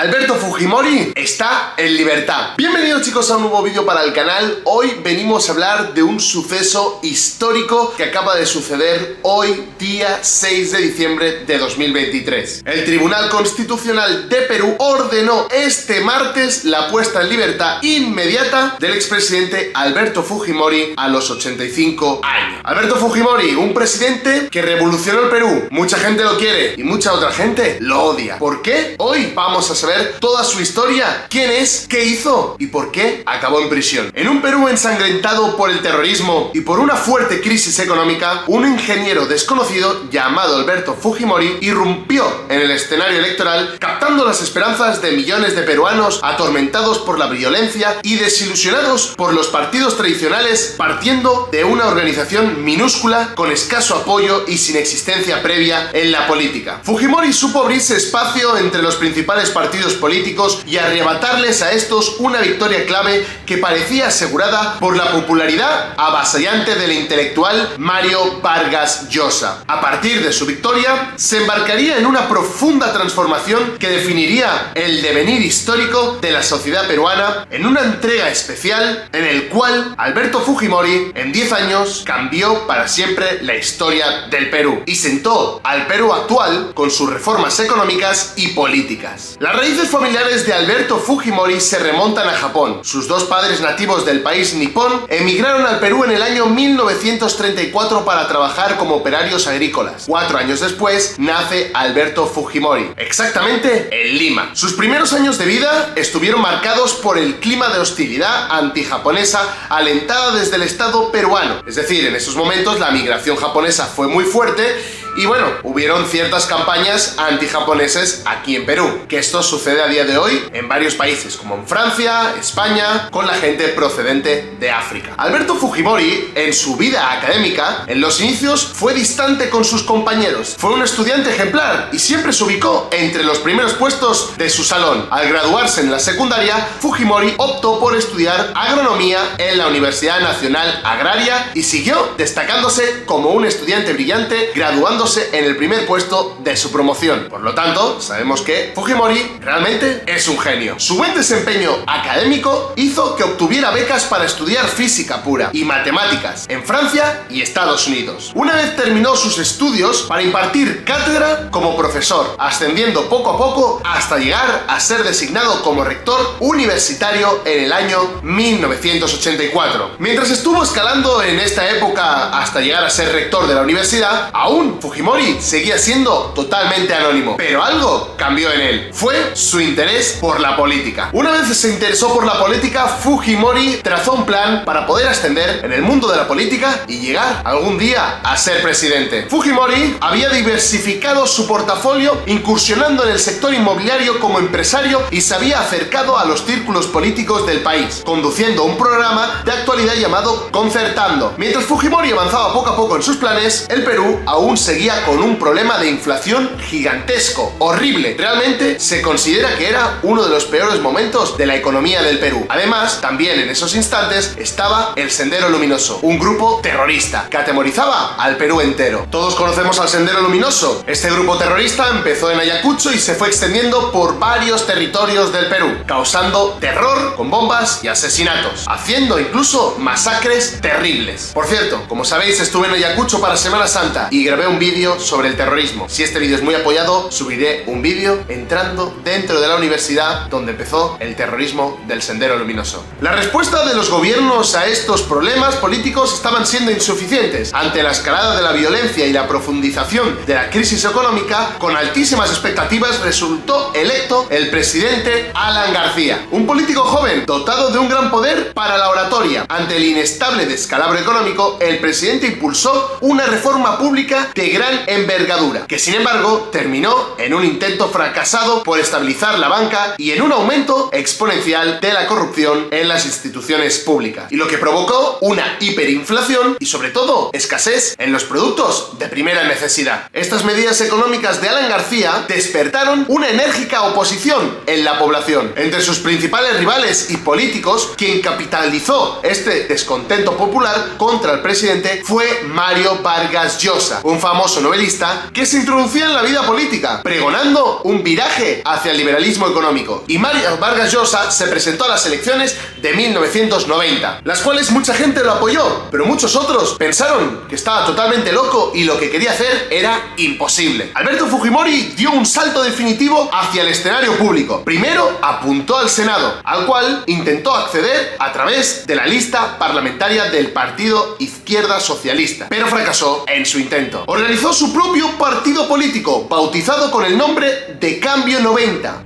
Alberto Fujimori está en libertad. Bienvenidos chicos a un nuevo vídeo para el canal. Hoy venimos a hablar de un suceso histórico que acaba de suceder hoy, día 6 de diciembre de 2023. El Tribunal Constitucional de Perú ordenó este martes la puesta en libertad inmediata del expresidente Alberto Fujimori a los 85 años. Alberto Fujimori, un presidente que revolucionó el Perú. Mucha gente lo quiere y mucha otra gente lo odia. ¿Por qué? Hoy vamos a saber toda su historia, quién es, qué hizo y por qué acabó en prisión. En un Perú ensangrentado por el terrorismo y por una fuerte crisis económica, un ingeniero desconocido llamado Alberto Fujimori irrumpió en el escenario electoral, captando las esperanzas de millones de peruanos atormentados por la violencia y desilusionados por los partidos tradicionales, partiendo de una organización minúscula con escaso apoyo y sin existencia previa en la política. Fujimori supo abrirse espacio entre los principales partidos políticos y arrebatarles a estos una victoria clave que parecía asegurada por la popularidad avasallante del intelectual Mario Vargas Llosa. A partir de su victoria, se embarcaría en una profunda transformación que definiría el devenir histórico de la sociedad peruana en una entrega especial en el cual Alberto Fujimori en 10 años cambió para siempre la historia del Perú y sentó al Perú actual con sus reformas económicas y políticas. Las raíces familiares de Alberto Fujimori se remontan a Japón. Sus dos padres nativos del país nipón emigraron al Perú en el año 1934 para trabajar como operarios agrícolas. 4 años después nace Alberto Fujimori, exactamente en Lima. Sus primeros años de vida estuvieron marcados por el clima de hostilidad antijaponesa alentada desde el Estado peruano. Es decir, en esos momentos la migración japonesa fue muy fuerte y bueno, hubieron ciertas campañas antijaponeses aquí en Perú, que esto sucede a día de hoy en varios países, como en Francia, España, con la gente procedente de África. Alberto Fujimori, en su vida académica, en los inicios fue distante con sus compañeros. Fue un estudiante ejemplar y siempre se ubicó entre los primeros puestos de su salón. Al graduarse en la secundaria, Fujimori optó por estudiar agronomía en la Universidad Nacional Agraria y siguió destacándose como un estudiante brillante, graduándose en el primer puesto de su promoción. Por lo tanto, sabemos que Fujimori realmente es un genio. Su buen desempeño académico hizo que obtuviera becas para estudiar física pura y matemáticas en Francia y Estados Unidos. Una vez terminó sus estudios, para impartir cátedra como profesor, ascendiendo poco a poco hasta llegar a ser designado como rector universitario en el año 1984. Mientras estuvo escalando en esta época hasta llegar a ser rector de la universidad, aún Fujimori seguía siendo totalmente anónimo, pero algo cambió en él. Fue su interés por la política. Una vez se interesó por la política, Fujimori trazó un plan para poder ascender en el mundo de la política y llegar algún día a ser presidente. Fujimori había diversificado su portafolio, incursionando en el sector inmobiliario como empresario y se había acercado a los círculos políticos del país, conduciendo un programa de actualidad llamado Concertando. Mientras Fujimori avanzaba poco a poco en sus planes, el Perú aún seguía con un problema de inflación gigantesco, horrible. Realmente se considera que era uno de los peores momentos de la economía del Perú. Además, también en esos instantes estaba el Sendero Luminoso, un grupo terrorista que atemorizaba al Perú entero. Todos conocemos al Sendero Luminoso. Este grupo terrorista empezó en Ayacucho y se fue extendiendo por varios territorios del Perú, causando terror con bombas y asesinatos, haciendo incluso masacres terribles. Por cierto, como sabéis, estuve en Ayacucho para Semana Santa y grabé un vídeo sobre el terrorismo. Si este vídeo es muy apoyado, subiré un vídeo entrando dentro de la universidad donde empezó el terrorismo del Sendero Luminoso. La respuesta de los gobiernos a estos problemas políticos estaban siendo insuficientes. Ante la escalada de la violencia y la profundización de la crisis económica, con altísimas expectativas resultó electo el presidente Alan García, un político joven dotado de un gran poder para la oratoria. Ante el inestable descalabro económico, el presidente impulsó una reforma pública de gran envergadura, que sin embargo terminó en un intento fracasado por estabilizar la banca y en un aumento exponencial de la corrupción en las instituciones públicas, y lo que provocó una hiperinflación y sobre todo escasez en los productos de primera necesidad. Estas medidas económicas de Alan García despertaron una enérgica oposición en la población. Entre sus principales rivales y políticos, quien capitalizó este descontento popular contra el presidente fue Mario Vargas Llosa, un famoso famoso novelista que se introducía en la vida política, pregonando un viraje hacia el liberalismo económico. Y Mario Vargas Llosa se presentó a las elecciones de 1990, las cuales mucha gente lo apoyó, pero muchos otros pensaron que estaba totalmente loco y lo que quería hacer era imposible. Alberto Fujimori dio un salto definitivo hacia el escenario público. Primero apuntó al Senado, al cual intentó acceder a través de la lista parlamentaria del Partido Izquierda Socialista, pero fracasó en su intento. Organizó su propio partido político, bautizado con el nombre de Cambio 90.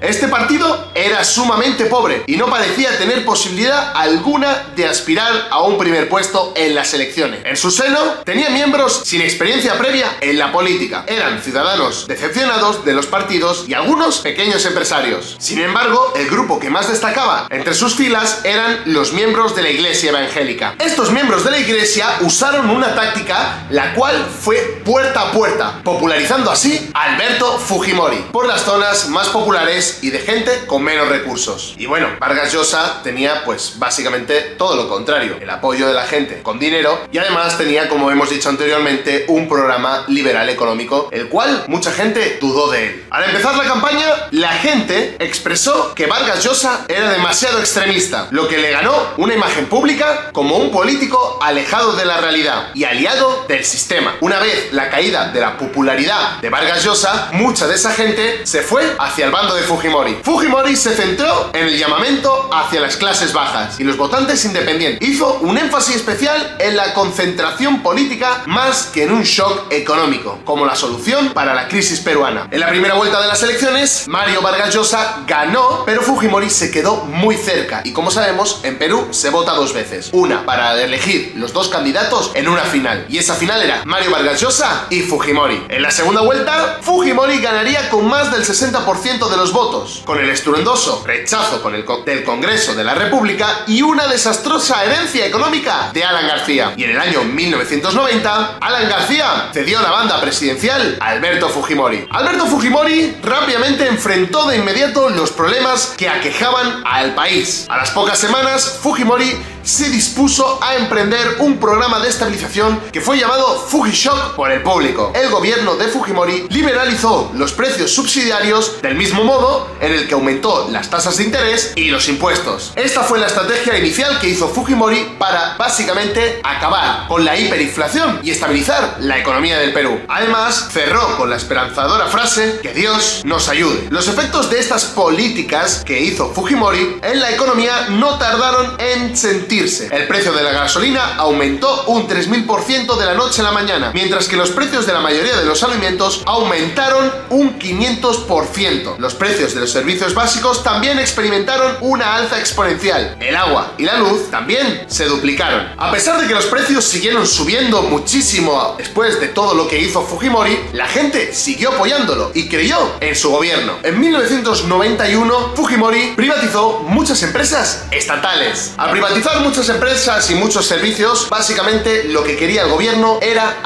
Este partido era sumamente pobre y no parecía tener posibilidad alguna de aspirar a un primer puesto en las elecciones. En su seno tenía miembros sin experiencia previa en la política. Eran ciudadanos decepcionados de los partidos y algunos pequeños empresarios. Sin embargo, el grupo que más destacaba entre sus filas eran los miembros de la Iglesia evangélica. Estos miembros de la Iglesia usaron una táctica la cual fue puerta a puerta, popularizando así a Alberto Fujimori por las zonas más populares y de gente con menos recursos. Y bueno, Vargas Llosa tenía pues básicamente todo lo contrario, el apoyo de la gente con dinero, y además tenía, como hemos dicho anteriormente, un programa liberal económico, el cual mucha gente dudó de él. Al empezar la campaña, la gente expresó que Vargas Llosa era demasiado extremista, lo que le ganó una imagen pública como un político alejado de la realidad y aliado del sistema. Una vez la caída de la popularidad de Vargas Llosa, mucha de esa gente se fue hacia el bando de Fujimori. Fujimori se centró en el llamamiento hacia las clases bajas y los votantes independientes. Hizo un énfasis especial en la concentración política más que en un shock económico, como la solución para la crisis peruana. En la primera vuelta de las elecciones, Mario Vargas Llosa ganó, pero Fujimori se quedó muy cerca. Y como sabemos, en Perú se vota dos veces. Una para elegir los dos candidatos en una final. Y esa final era Mario Vargas Llosa y Fujimori. En la segunda vuelta, Fujimori ganaría con más del 60% de los votos, con el estruendoso rechazo del Congreso de la República y una desastrosa herencia económica de Alan García. Y en el año 1990, Alan García cedió la banda presidencial a Alberto Fujimori. Alberto Fujimori rápidamente enfrentó de inmediato los problemas que aquejaban al país. A las pocas semanas, Fujimori se dispuso a emprender un programa de estabilización que fue llamado Fujishock por el público. El gobierno de Fujimori liberalizó los precios subsidiarios del mismo modo en el que aumentó las tasas de interés y los impuestos. Esta fue la estrategia inicial que hizo Fujimori para básicamente acabar con la hiperinflación y estabilizar la economía del Perú. Además, cerró con la esperanzadora frase que Dios nos ayude. Los efectos de estas políticas que hizo Fujimori en la economía no tardaron en sentirse. El precio de la gasolina aumentó un 3000% de la noche a la mañana, mientras que los precios de la mayoría de los alimentos aumentaron un 500%. Los precios de los servicios básicos también experimentaron una alza exponencial. El agua y la luz también se duplicaron. A pesar de que los precios siguieron subiendo muchísimo después de todo lo que hizo Fujimori, la gente siguió apoyándolo y creyó en su gobierno. En 1991, Fujimori privatizó muchas empresas estatales. Al privatizar muchas empresas y muchos servicios, básicamente lo que quería el gobierno era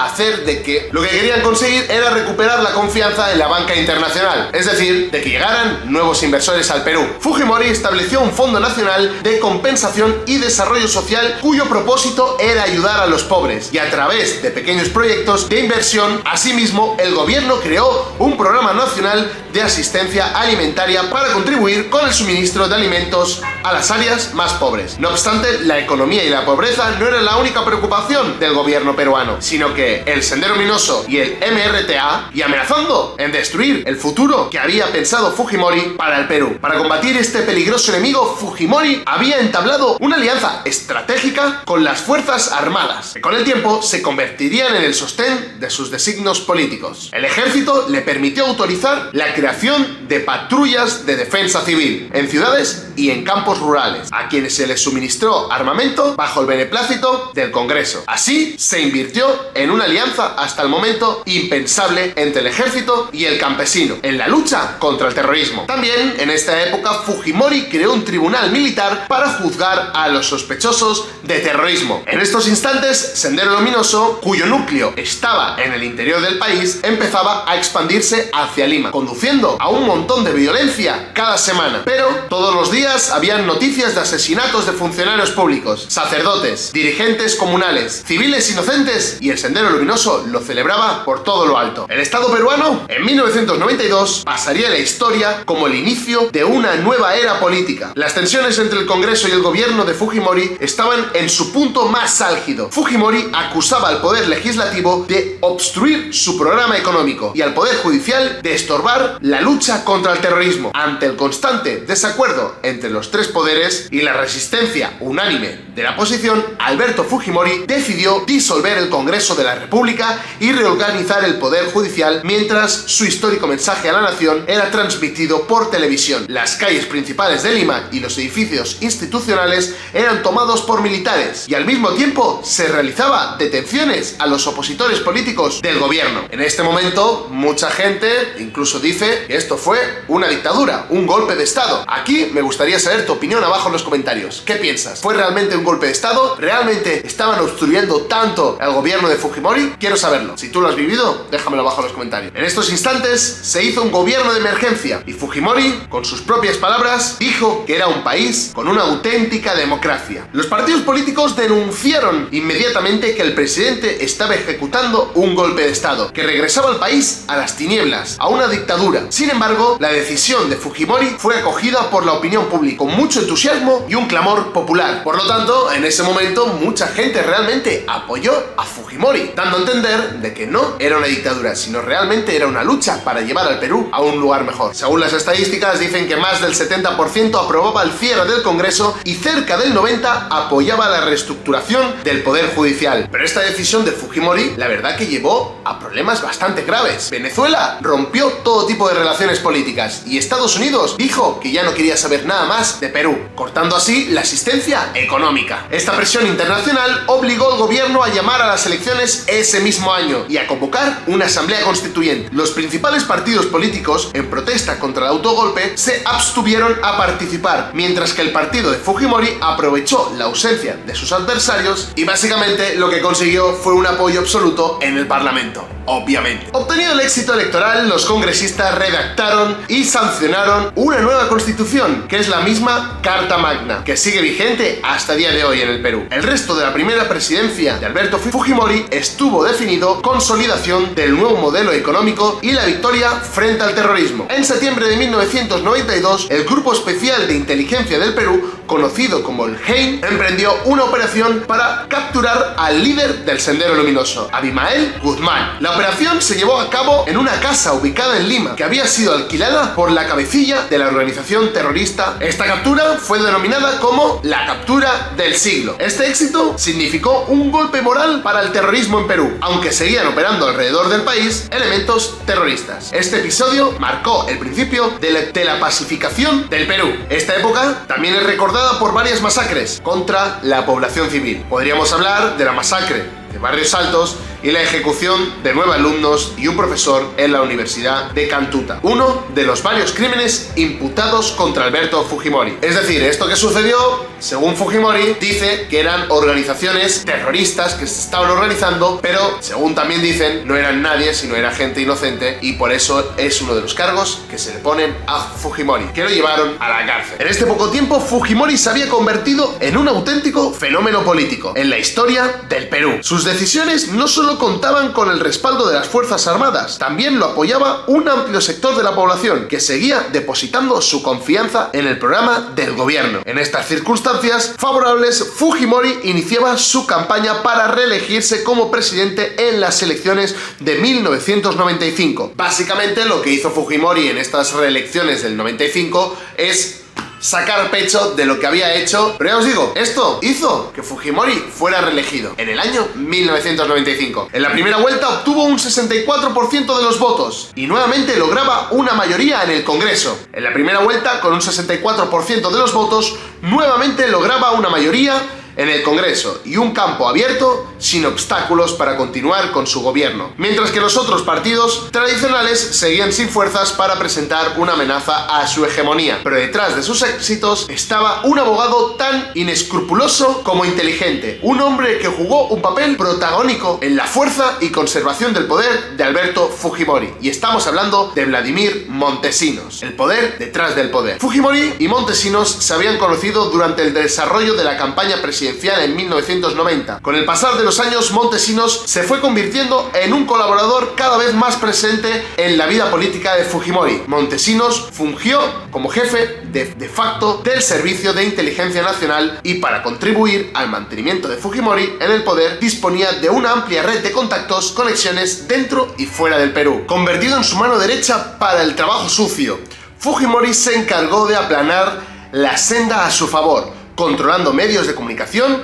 lo que querían conseguir era recuperar la confianza en la banca internacional, es decir, de que llegaran nuevos inversores al Perú. Fujimori estableció un Fondo Nacional de Compensación y Desarrollo Social cuyo propósito era ayudar a los pobres, y a través de pequeños proyectos de inversión, asimismo, el gobierno creó un programa nacional de asistencia alimentaria para contribuir con el suministro de alimentos a las áreas más pobres. No obstante, la economía y la pobreza no eran la única preocupación del gobierno peruano, sino que el Sendero Luminoso y el MRTA, y amenazando en destruir el futuro que había pensado Fujimori para el Perú. Para combatir este peligroso enemigo, Fujimori había entablado una alianza estratégica con las Fuerzas Armadas, que con el tiempo se convertirían en el sostén de sus designios políticos. El ejército le permitió autorizar la creación de patrullas de defensa civil en ciudades y en campos rurales, a quienes se les suministró armamento bajo el beneplácito del Congreso. Así se invirtió en una alianza hasta el momento impensable entre el ejército y el campesino en la lucha contra el terrorismo. También en esta época Fujimori creó un tribunal militar para juzgar a los sospechosos de terrorismo. En estos instantes, Sendero Luminoso, cuyo núcleo estaba en el interior del país, empezaba a expandirse hacia Lima, conduciendo a un montón de violencia cada semana. Pero todos los días días habían noticias de asesinatos de funcionarios públicos, sacerdotes, dirigentes comunales, civiles inocentes, y el Sendero Luminoso lo celebraba por todo lo alto. El Estado peruano, en 1992, pasaría a la historia como el inicio de una nueva era política. Las tensiones entre el Congreso y el gobierno de Fujimori estaban en su punto más álgido. Fujimori acusaba al poder legislativo de obstruir su programa económico y al poder judicial de estorbar la lucha contra el terrorismo. Ante el constante desacuerdo entre los tres poderes y la resistencia unánime de la oposición, Alberto Fujimori decidió disolver el Congreso de la República y reorganizar el poder judicial, mientras su histórico mensaje a la nación era transmitido por televisión. Las calles principales de Lima y los edificios institucionales eran tomados por militares, y al mismo tiempo se realizaba detenciones a los opositores políticos del gobierno. En este momento, mucha gente incluso dice que esto fue una dictadura, un golpe de Estado. Aquí me gustaría saber tu opinión abajo en los comentarios. ¿Qué piensas? ¿Fue realmente un golpe de Estado? ¿Realmente estaban obstruyendo tanto al gobierno de Fujimori? Quiero saberlo. Si tú lo has vivido, déjamelo abajo en los comentarios. En estos instantes se hizo un gobierno de emergencia y Fujimori, con sus propias palabras, dijo que era un país con una auténtica democracia. Los partidos políticos denunciaron inmediatamente que el presidente estaba ejecutando un golpe de Estado, que regresaba al país a las tinieblas, a una dictadura. Sin embargo, la decisión de Fujimori fue acogida por la opinión pública con mucho entusiasmo y un clamor popular. Por lo tanto, en ese momento mucha gente realmente apoyó a Fujimori, dando a entender de que no era una dictadura, sino realmente era una lucha para llevar al Perú a un lugar mejor. Según las estadísticas, dicen que más del 70% aprobaba el cierre del Congreso y cerca del 90% apoyaba la reestructuración del Poder Judicial. Pero esta decisión de Fujimori, la verdad que llevó a problemas bastante graves. Venezuela rompió todo tipo de relaciones políticas y Estados Unidos dijo que ya no quería saber nada más de Perú, cortando así la asistencia económica. Esta presión internacional obligó al gobierno a llamar a las elecciones ese mismo año y a convocar una asamblea constituyente. Los principales partidos políticos, en protesta contra el autogolpe, se abstuvieron a participar, mientras que el partido de Fujimori aprovechó la ausencia de sus adversarios y básicamente lo que consiguió fue un apoyo absoluto en el Parlamento. Obviamente. Obtenido el éxito electoral, los congresistas redactaron y sancionaron una nueva constitución, que es la misma Carta Magna, que sigue vigente hasta el día de hoy en el Perú. El resto de la primera presidencia de Alberto Fujimori estuvo definido consolidación del nuevo modelo económico y la victoria frente al terrorismo. En septiembre de 1992, el Grupo Especial de Inteligencia del Perú, conocido como el GEIN, emprendió una operación para capturar al líder del Sendero Luminoso, Abimael Guzmán. La operación se llevó a cabo en una casa ubicada en Lima, que había sido alquilada por la cabecilla de la organización terrorista. Esta captura fue denominada como la captura del siglo. Este éxito significó un golpe moral para el terrorismo en Perú, aunque seguían operando alrededor del país elementos terroristas. Este episodio marcó el principio de la pacificación del Perú. Esta época también es recordada por varias masacres contra la población civil. Podríamos hablar de la masacre de Barrios Altos y la ejecución de 9 alumnos y un profesor en la Universidad de Cantuta, uno de los varios crímenes imputados contra Alberto Fujimori. Es decir, esto que sucedió, según Fujimori, dice que eran organizaciones terroristas que se estaban organizando, pero según también dicen, no eran nadie, sino era gente inocente, y por eso es uno de los cargos que se le ponen a Fujimori, que lo llevaron a la cárcel. En este poco tiempo, Fujimori se había convertido en un auténtico fenómeno político en la historia del Perú. Sus decisiones no solo contaban con el respaldo de las Fuerzas Armadas, también lo apoyaba un amplio sector de la población que seguía depositando su confianza en el programa del gobierno. En estas circunstancias favorables, Fujimori iniciaba su campaña para reelegirse como presidente en las elecciones de 1995. Básicamente lo que hizo Fujimori en estas reelecciones del 95 es sacar pecho de lo que había hecho, pero ya os digo, esto hizo que Fujimori fuera reelegido en el año 1995. En la primera vuelta obtuvo un 64% de los votos y nuevamente lograba una mayoría en el Congreso. En la primera vuelta, con un 64% de los votos, nuevamente lograba una mayoría en el Congreso y un campo abierto sin obstáculos para continuar con su gobierno, mientras que los otros partidos tradicionales seguían sin fuerzas para presentar una amenaza a su hegemonía. Pero detrás de sus éxitos estaba un abogado tan inescrupuloso como inteligente, un hombre que jugó un papel protagónico en la fuerza y conservación del poder de Alberto Fujimori, y estamos hablando de Vladimir Montesinos, el poder detrás del poder. Fujimori y Montesinos se habían conocido durante el desarrollo de la campaña presidencial en 1990. Con el pasar de los años, Montesinos se fue convirtiendo en un colaborador cada vez más presente en la vida política de Fujimori. Montesinos fungió como jefe de facto del Servicio de Inteligencia Nacional y, para contribuir al mantenimiento de Fujimori en el poder, disponía de una amplia red de contactos, conexiones dentro y fuera del Perú. Convertido en su mano derecha para el trabajo sucio, Fujimori se encargó de aplanar la senda a su favor, controlando medios de comunicación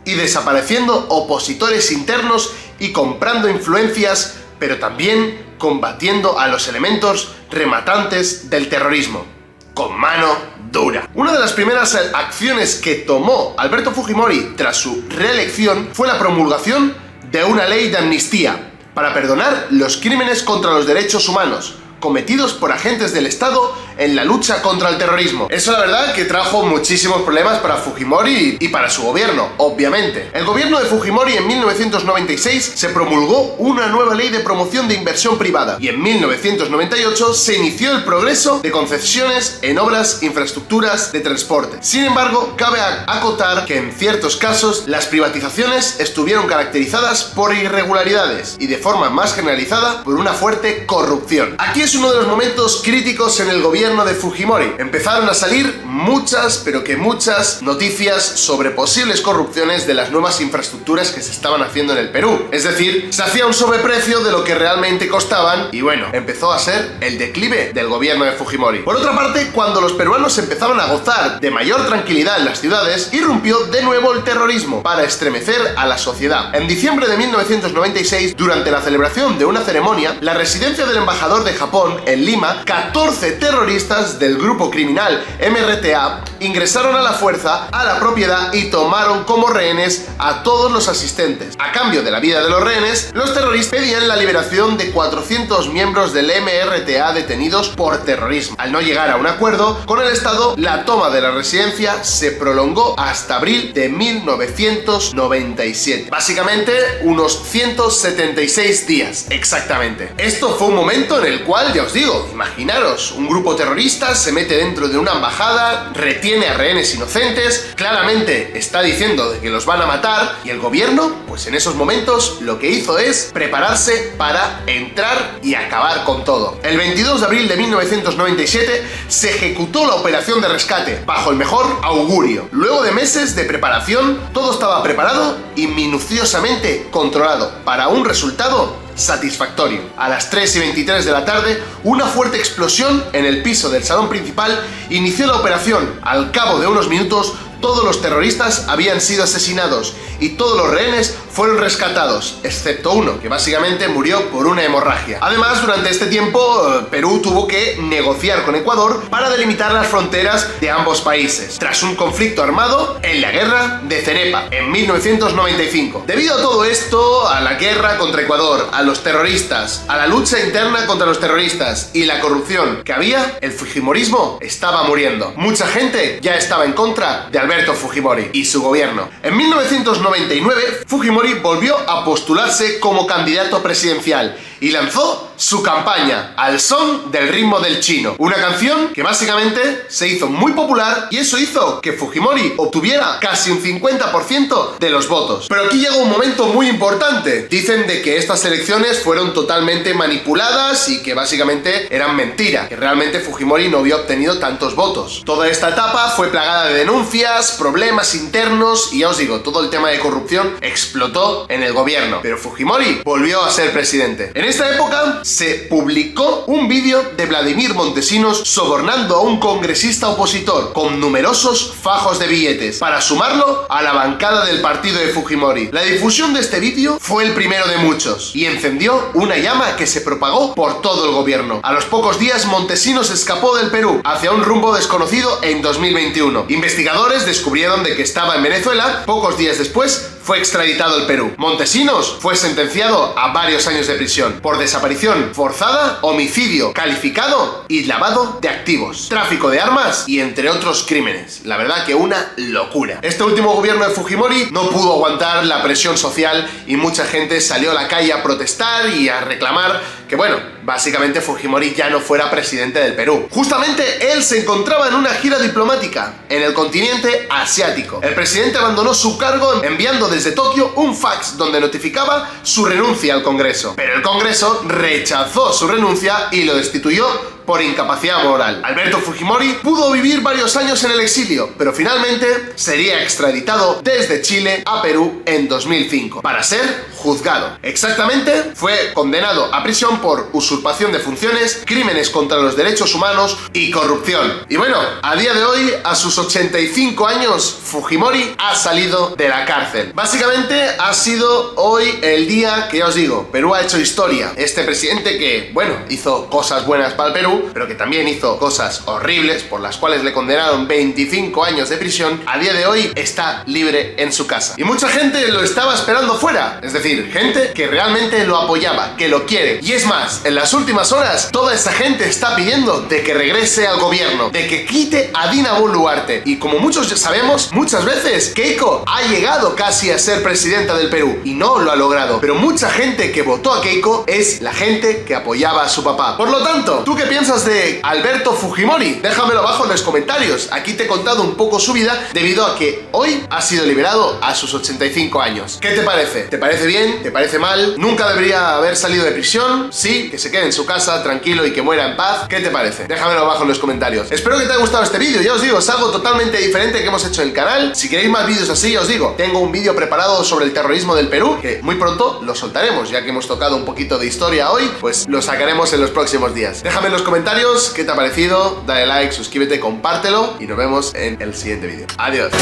y desapareciendo opositores internos y comprando influencias, pero también combatiendo a los elementos rematantes del terrorismo, con mano dura. Una de las primeras acciones que tomó Alberto Fujimori tras su reelección fue la promulgación de una ley de amnistía para perdonar los crímenes contra los derechos humanos cometidos por agentes del Estado en la lucha contra el terrorismo. Eso, la verdad, que trajo muchísimos problemas para Fujimori y para su gobierno, obviamente. El gobierno de Fujimori en 1996 se promulgó una nueva ley de promoción de inversión privada y en 1998 se inició el progreso de concesiones en obras, infraestructuras de transporte. Sin embargo, cabe acotar que en ciertos casos las privatizaciones estuvieron caracterizadas por irregularidades y, de forma más generalizada, por una fuerte corrupción. Aquí es uno de los momentos críticos en el gobierno de Fujimori. Empezaron a salir muchas, pero que muchas noticias sobre posibles corrupciones de las nuevas infraestructuras que se estaban haciendo en el Perú. Es decir, se hacía un sobreprecio de lo que realmente costaban y, bueno, empezó a ser el declive del gobierno de Fujimori. Por otra parte, cuando los peruanos empezaban a gozar de mayor tranquilidad en las ciudades, irrumpió de nuevo el terrorismo para estremecer a la sociedad. En diciembre de 1996, durante la celebración de una ceremonia, la residencia del embajador de Japón en Lima, 14 terroristas del grupo criminal MRTA ingresaron a la fuerza a la propiedad y tomaron como rehenes a todos los asistentes. A cambio de la vida de los rehenes, los terroristas pedían la liberación de 400 miembros del MRTA detenidos por terrorismo. Al no llegar a un acuerdo con el Estado, la toma de la residencia se prolongó hasta abril de 1997. Básicamente, unos 176 días, exactamente. Esto fue un momento en el cual, ya os digo, imaginaros, un grupo terrorista se mete dentro de una embajada, retiene a rehenes inocentes, claramente está diciendo de que los van a matar, y el gobierno, pues en esos momentos, lo que hizo es prepararse para entrar y acabar con todo. El 22 de abril de 1997 se ejecutó la operación de rescate, bajo el mejor augurio. Luego de meses de preparación, todo estaba preparado y minuciosamente controlado para un resultado satisfactorio. A las 3:23 de la tarde, una fuerte explosión en el piso del salón principal inició la operación. Al cabo de unos minutos, todos los terroristas habían sido asesinados y todos los rehenes fueron rescatados, excepto uno, que básicamente murió por una hemorragia. Además, durante este tiempo, Perú tuvo que negociar con Ecuador para delimitar las fronteras de ambos países, tras un conflicto armado en la guerra de Cenepa, en 1995. Debido a todo esto, a la guerra contra Ecuador, a los terroristas, a la lucha interna contra los terroristas y la corrupción que había, el fujimorismo estaba muriendo. Mucha gente ya estaba en contra de Alberto Fujimori y su gobierno. En 1999, Fujimori volvió a postularse como candidato presidencial y lanzó su campaña al son del ritmo del chino, una canción que básicamente se hizo muy popular y eso hizo que Fujimori obtuviera casi un 50% de los votos. Pero aquí llega un momento muy importante. Dicen de que estas elecciones fueron totalmente manipuladas y que básicamente eran mentira, que realmente Fujimori no había obtenido tantos votos. Toda esta etapa fue plagada de denuncias, problemas internos y, ya os digo, todo el tema de corrupción explotó en el gobierno, pero Fujimori volvió a ser presidente. En esta época se publicó un vídeo de Vladimir Montesinos sobornando a un congresista opositor con numerosos fajos de billetes para sumarlo a la bancada del partido de Fujimori. La difusión de este vídeo fue el primero de muchos y encendió una llama que se propagó por todo el gobierno. A los pocos días, Montesinos escapó del Perú hacia un rumbo desconocido en 2021. Investigadores descubrieron de que estaba en Venezuela. Pocos días después fue extraditado al Perú. Montesinos fue sentenciado a varios años de prisión por desaparición forzada, homicidio calificado y lavado de activos, tráfico de armas y entre otros crímenes. La verdad que una locura. Este último gobierno de Fujimori no pudo aguantar la presión social y mucha gente salió a la calle a protestar y a reclamar que, bueno, básicamente Fujimori ya no fuera presidente del Perú. Justamente él se encontraba en una gira diplomática en el continente asiático. El presidente abandonó su cargo enviando desde Tokio un fax donde notificaba su renuncia al Congreso. Pero el Congreso rechazó su renuncia y lo destituyó por incapacidad moral. Alberto Fujimori pudo vivir varios años en el exilio, pero finalmente sería extraditado desde Chile a Perú en 2005 para ser juzgado. Exactamente, fue condenado a prisión por usurpación de funciones, crímenes contra los derechos humanos y corrupción. Y bueno, a día de hoy, a sus 85 años, Fujimori ha salido de la cárcel. Básicamente ha sido hoy el día que ya os digo, Perú ha hecho historia. Este presidente que, bueno, hizo cosas buenas para el Perú, pero que también hizo cosas horribles por las cuales le condenaron 25 años de prisión, a día de hoy está libre en su casa. Y mucha gente lo estaba esperando fuera, es decir, gente que realmente lo apoyaba, que lo quiere. Y es más, en las últimas horas, toda esa gente está pidiendo de que regrese al gobierno, de que quite a Dina Boluarte. Y como muchos ya sabemos, muchas veces Keiko ha llegado casi a ser presidenta del Perú y no lo ha logrado. Pero mucha gente que votó a Keiko es la gente que apoyaba a su papá. Por lo tanto, ¿tú qué piensas de Alberto Fujimori? Déjamelo abajo en los comentarios. Aquí te he contado un poco su vida debido a que hoy ha sido liberado a sus 85 años. ¿Qué te parece? ¿Te parece bien? ¿Te parece mal? ¿Nunca debería haber salido de prisión? Sí, que se quede en su casa tranquilo y que muera en paz. ¿Qué te parece? Déjamelo abajo en los comentarios. Espero que te haya gustado este vídeo. Ya os digo, es algo totalmente diferente que hemos hecho en el canal. Si queréis más vídeos así, ya os digo, tengo un vídeo preparado sobre el terrorismo del Perú que muy pronto lo soltaremos, ya que hemos tocado un poquito de historia hoy, pues lo sacaremos en los próximos días. Déjame en los comentarios qué te ha parecido, dale like, suscríbete, compártelo y nos vemos en el siguiente vídeo. Adiós.